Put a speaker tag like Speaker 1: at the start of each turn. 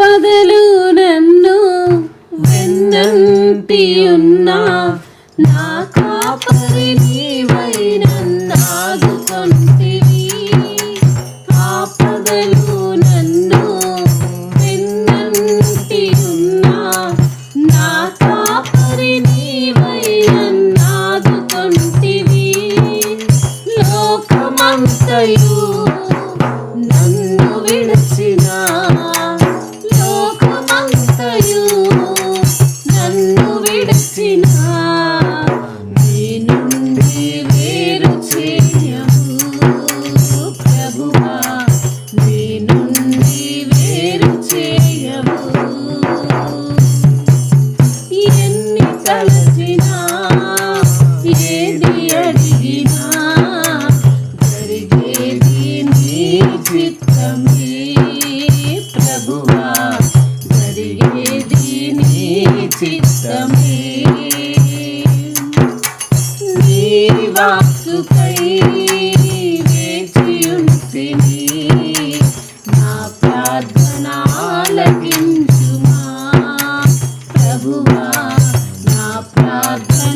Speaker 1: ఆపదలు నన్ను వెన్నంటి ఉన్నా నా కాపరి నీవై నన్నాదుకొంటివి. ఆపదలు నన్ను వెన్నంటి ఉన్నా నా కాపరి నీవై నన్నాదుకొంటివి. లోకమంతయు నన్ను విడచినా, లోకమంతయు నన్ను విడచినా నీ నుండి వేరు చేయవు ప్రభువా, నీ నుండి వేరు చేయవు. ఎన్ని తలచినా ఏది అడిగినా జరిగేది నీ చిత్తమే ప్రభువా, జరిగేది నీ చిత్తమే. నీ వాక్కుకై వేచియుంటిని, నా ప్రార్థన ఆలకించుమా ప్రభువా, నా ప్రార్థన